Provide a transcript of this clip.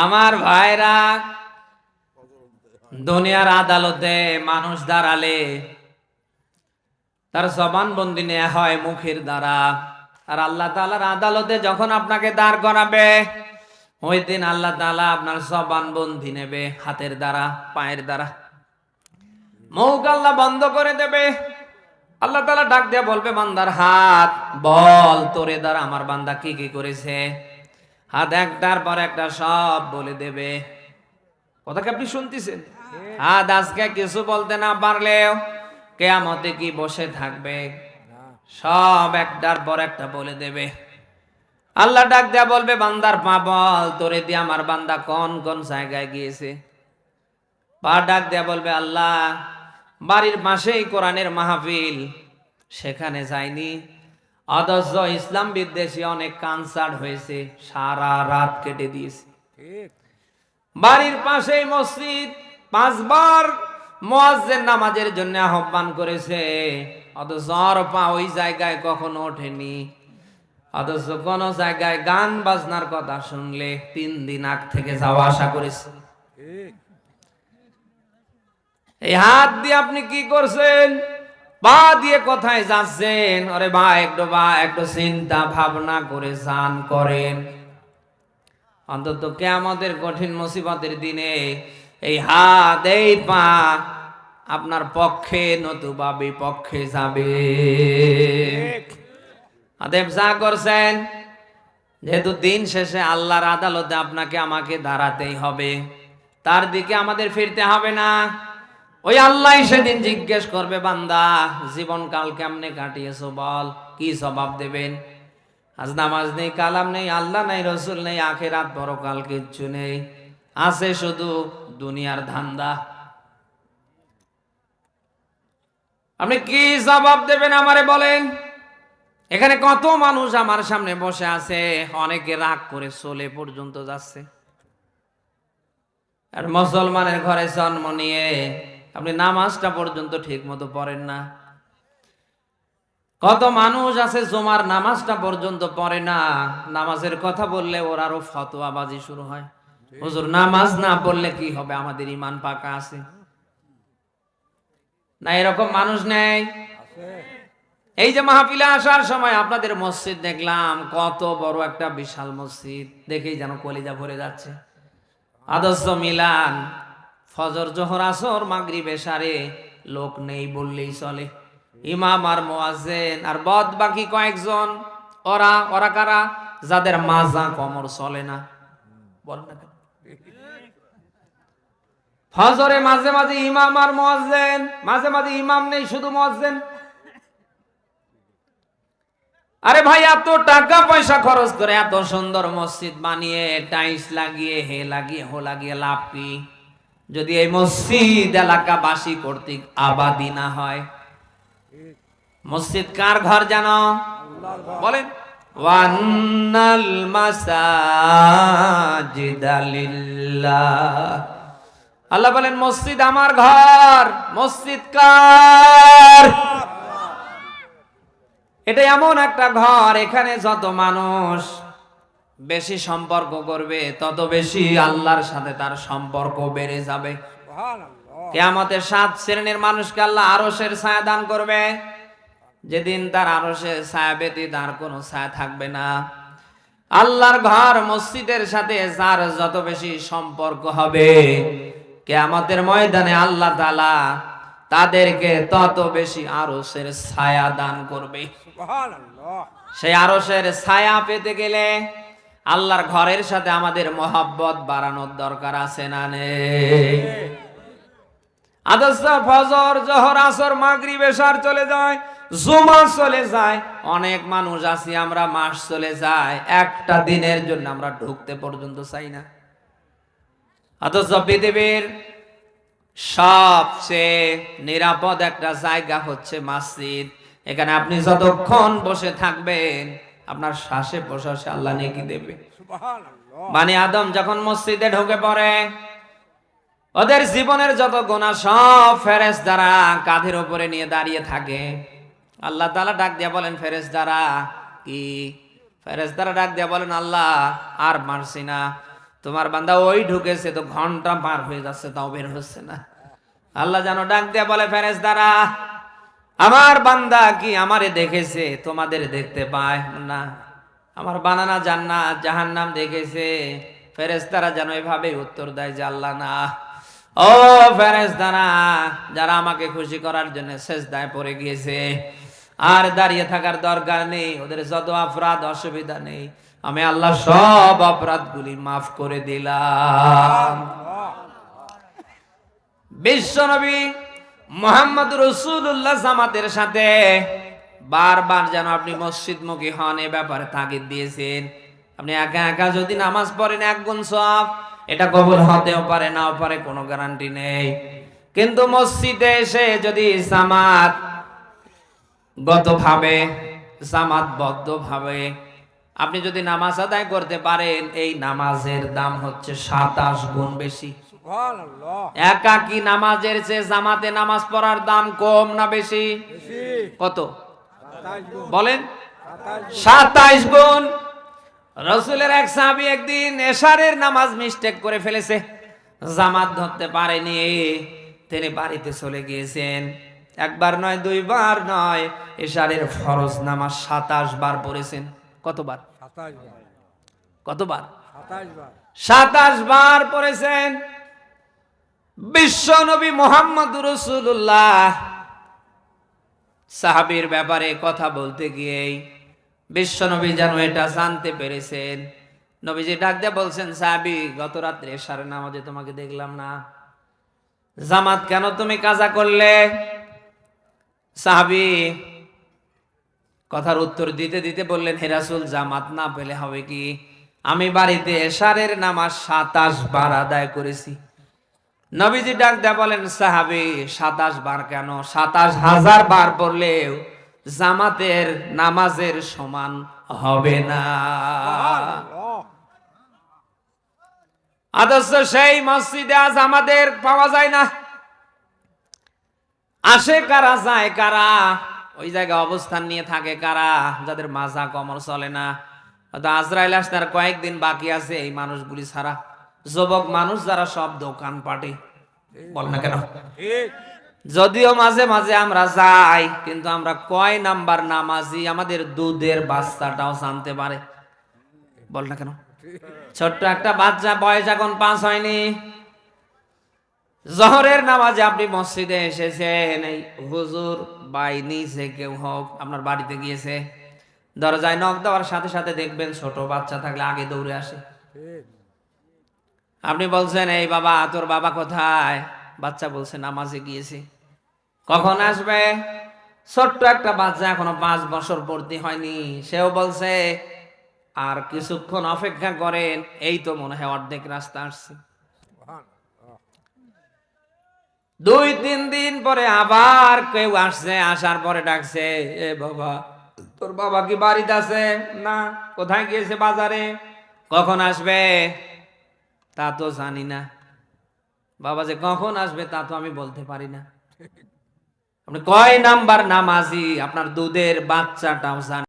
আমার ভাইরা, দুনিয়ার আদালতে মানুষ দাঁড়ালে তার জবানবন্দি নেওয়া হয় মুখের দ্বারা, আর আল্লাহ তাআলার আদালতে যখন আপনাকে দাঁড় করাবে ওই দিন আল্লাহ তাআলা আপনার জবানবন্দি নেবে হাতের দ্বারা, পায়ের দ্বারা। মুখ আল্লাহ বন্ধ করে দেবে। আল্লাহ তাআলা ডাক দিয়ে বলবে, বান্দার হাত বল, তোরে দ্বারা আমার বান্দা কি কি করেছে। হাত একটার পর একটা সব বলে দেবে। কথা কি আপনি শুনতেছেন? হাত আজকে কিছু বলতে না পারলেও কিয়ামতে কি বসে থাকবে? সব একটার পর একটা বলে দেবে। আল্লাহ ডাক দেয়া বলবে, বান্দার পা বল, তোরে দিয়ে আমার বান্দা কোন কোন জায়গায় গিয়েছে। পা ডাক দেয়া বলবে, আল্লাহ বাড়ির পাশেই কোরআনের মাহফিল, সেখানে যায়নি, অথচ ইসলাম বিদ্বেষী অনেক কনসার্ট হয়েছে, সারা রাত কেটে দিয়েছে। বাড়ির পাশেই মসজিদ, 5 বার মুয়াজ্জিন নামাজের জন্য আহ্বান করেছে, অথচ ওর পা ওই জায়গায় কখনো ওঠেনি। অথচ কোন জায়গায় গান বাজনার কথা শুনলে 3 দিন আগ থেকে যাওয়া আসা করেছে। এই হাত দিয়ে আপনি কি করছেন? পা দিয়ে কোথায় যাচ্ছেন? আরে ভাই, একটু চিন্তা ভাবনা করে যান, করেন। অন্তত কিয়ামতের কঠিন মুসিবতের দিনে এই হাত, এই পা আপনার পক্ষে নতুবা বিপক্ষে যাবে। অতএব যা করছেন, যেহেতু দিন শেষে আল্লাহর আদালতে আপনাকে আমাকে দাঁড়াতেই হবে, তার দিকে আমাদের ফিরতে হবে না। ওই আল্লাহ সেদিন জিজ্ঞেস করবে, বান্দা জীবনকাল কেমনে কাটিয়েছো বল, কি জবাব দেবেন? আজ নামাজ নেই, কালাম নেই, আল্লাহ নাই, রসুল নেই, আখিরাত পরকাল কিচ্ছু নেই, আছে শুধু দুনিয়ার ধান্দা। আপনি কি জবাব দেবেন আমারে বলেন? এখানে কত মানুষ আমার সামনে বসে আছে, অনেকে রাগ করে চলে পর্যন্ত যাচ্ছে। আর মুসলমানের ঘরে জন্ম নিয়ে আপনি নামাজটা পর্যন্ত ঠিক মতো পড়েন না। কত মানুষ আছে জুমার নামাজটা পর্যন্ত পড়ে না, নামাজের কথা বললে ওর আরো ফতোয়াবাজি শুরু হয়। হুজুর নামাজ না পড়লে কি হবে, আমাদের ঈমান পাকা আছে না? এরকম মানুষ নেই? এই যে মাহফিলে আসার সময় আপনাদের মসজিদ দেখলাম, কত বড় একটা বিশাল মসজিদ, দেখেই যেন কলিজা ভরে যাচ্ছে। আদর্শ মিলান, ফজর, জোহর, আসর, মাগরিব, এশারে লোক নেই বললেই চলে। ইমাম আর মুয়াজ্জিন আর বদ বাকি কয়েকজন, ওরা কারা? যাদের মাজা কোমর চলে না। বলেন না কেন? ফজরে মাঝে মাঝে ইমাম আর মুয়াজ্জিন, মাঝে মাঝে ইমাম নেই, শুধু মুয়াজ্জিন। আরে ভাই, এত টাকা পয়সা খরচ করে এত সুন্দর মসজিদ বানিয়ে, টাইলস লাগিয়ে, হে লাগিয়ে, হো লাগিয়ে লাভ কি, যদি এই মসজিদ এলাকাবাসী কর্তৃক আবাদি না হয়? মসজিদ কার ঘর জানো? বলেন, ওয়ান্নাল মাসাজিদা লিল্লাহ। আল্লাহ বলেন মসজিদ আমার ঘর। মসজিদ কার? এটা এমন একটা ঘর, এখানে যত মানুষ বেশি সম্পর্ক করবে, তত বেশি আল্লাহর সাথে তার সম্পর্ক বেড়ে যাবে। কিয়ামতের 7 শ্রেণীর মানুষকে আল্লাহ আরশের ছায়া দান করবে, যেদিন তার আরশের ছায়া ব্যতীত আর কোনো ছায়া থাকবে না। আল্লাহর ঘর মসজিদের সাথে যার যত বেশি সম্পর্ক হবে, কিয়ামতের ময়দানে আল্লাহ তাআলা তাদেরকে তত বেশি আরশের ছায়া দান করবে। সেই আরশের ছায়া পেতে গেলে আল্লাহর ঘরের সাথে আমাদের মহব্বত বাড়ানোর দরকার আছে না নেই? আদর্শ ফজর, জোহর, আসর, মাগরিব, এশার চলে যায়, জুমা চলে যায়, অনেক মানুষ আছি আমরা মাস চলে যায়, একটা দিনের জন্য আমরা ঢুকতে পর্যন্ত চাই না। অথচ পৃথিবীর সবচেয়ে নিরাপদ একটা জায়গা হচ্ছে মসজিদ। এখানে আপনি যতক্ষণ বসে থাকবেন, আপনার শ্বাসে প্রশ্বাসে আল্লাহ নেকি দেবে। বনি আদম যখন মসজিদে ঢুকে পড়ে, ওদের জীবনের যত গুনাহ সব ফেরেশতারা কাঁধের উপরে নিয়ে দাঁড়িয়ে থাকে। আল্লাহ তাআলা ডাক দিয়া বলেন, ফেরেশতারা কি? ফেরেশতারা ডাক দিয়া বলেন, আল্লাহ আর মারছি না, তোমার বান্দা ওই ঢুকেছে তো ঘন্টা পার হয়ে যাচ্ছে তাও বের হচ্ছে না। আল্লাহ যেন ডাক দিয়ে বলে, ফেরেশতারা আমার বান্দা কি আমারে দেখেছে, তোমাদের দেখতে পায় না? আমার বানানা জান্নাত জাহান্নাম দেখেছে? ফেরেশতারা যেন এভাবে উত্তর দেয় যে আল্লাহ না। ও ফেরেশতারা, যারা আমাকে খুশি করার জন্য সেজদায় পড়ে গিয়েছে, আর দাঁড়িয়ে থাকার দরকার নেই, ওদের যত অপরাধ অসুবিধা নেই, আমি আল্লাহ সব অপরাধগুলি মাফ করে দিলাম। বিশ্বনবী মুহাম্মদ রাসূলুল্লাহ জামাতের সাথে বারবার যেন আপনি মসজিদমুখী হন এ ব্যাপারে তাগিদ দিয়েছেন। আপনি একা একা যদি নামাজ পড়েন 1 গুণ সওয়াব, এটা কবুল হতেও পারে নাও পারে, কোনো গ্যারান্টি নেই। কিন্তু মসজিদে এসে যদি জামাত গতভাবে জামাতবদ্ধভাবে আপনি যদি নামাজ আদায় করতে পারেন, এই নামাজের দাম হচ্ছে 27 গুণ বেশি। একাকী নামাজের চেয়ে জামাতে নামাজ পড়ার দাম কম না বেশি? কত বলেন? 27 গুণ। রাসূলের এক সাহাবী একদিন এশারের নামাজ মিস্টেক করে ফেলেছে, জামাত ধরতে পারেনি, তিনি বাড়িতে চলে গিয়েছেন। একবার নয়, দুইবার নয়, এশারের ফরজ নামাজ 27 বার পড়েছেন। কতবার? কতবার? 27 বার পড়েছেন। বিশ্ব নবী মুহাম্মদ রাসূলুল্লাহ সাহাবীর ব্যাপারে কথা বলতে গিয়েই বিশ্ব নবী যেন এটা জানতে পেরেছেন। নবীজি ডাক দিয়ে বলছেন, সাহাবী, গত রাত্রে এশার নামাজে তোমাকে দেখলাম না, জামাত কেন তুমি কাজা করলে? সাহাবী কথার উত্তর দিতে দিতে বললেন, হে রাসূল, জামাত না পেলে হবে কি, আমি বাড়িতে এশারের নামাজ 27 বার আদায় করেছি। নবীজি ডাক দেয়া বলেন, সাহাবী 27 বার কেন, 27,000 বার পড়লেও জামাতের নামাজের সমান হবে না। আদর্শ সেই মসজিদে আজ আমাদের পাওয়া যায় না। আসে কারা, যায় কারা, ওই জায়গায় অবস্থান নিয়ে থাকে কারা, যাদের মাজা কমর চলে না। আজরাইল আসতে আর কয়েকদিন বাকি আছে, এই মানুষগুলি ছাড়া যুবক মানুষ যারা সব দোকান পাটে, বল না কেন? যদিও মাঝে মাঝে আমরা যাই, কিন্তু আমরা কয় নাম্বার নামাজি আমাদের দুধের বাচ্চাটাও জানতে পারে, বল না কেন? ছোট্ট একটা বাচ্চা, বয়স এখন 5 হয়নি, জোহরের নামাজে আপনি মসজিদে এসেছেন, এই হুজুর বাই নিচে কেউ হোক আপনার বাড়িতে গিয়েছে, দরজায় নক দেওয়ার সাথে সাথে দেখবেন ছোট বাচ্চা থাকলে আগে দৌড়ে আসে। আপনি বলছেন, এই বাবা, তোর বাবা কোথায়? বাচ্চা বলছে নামাজে গিয়েছে। কখন আসবে? ছোট্ট একটা বাচ্চা, এখনো 5 বছর পূর্তি হয়নি, সেও বলছে আর কিছুক্ষণ অপেক্ষা করেন, এই তো মনে হয় অর্ধেক রাস্তা আসছে। 2-3 দিন পরে আবার কেউ আসছে, আসার পরে ডাকছে, এ বাবা, তোর বাবা কি বাড়িতে আছে? না। কোথায় গিয়েছে? বাজারে। কখন আসবে? তা তো জানি না। বাবা যে কখন আসবে তা তো আমি বলতে পারি না। আপনি কয় নাম্বার নামাজি আপনার দুধের বাচ্চাটাও জানে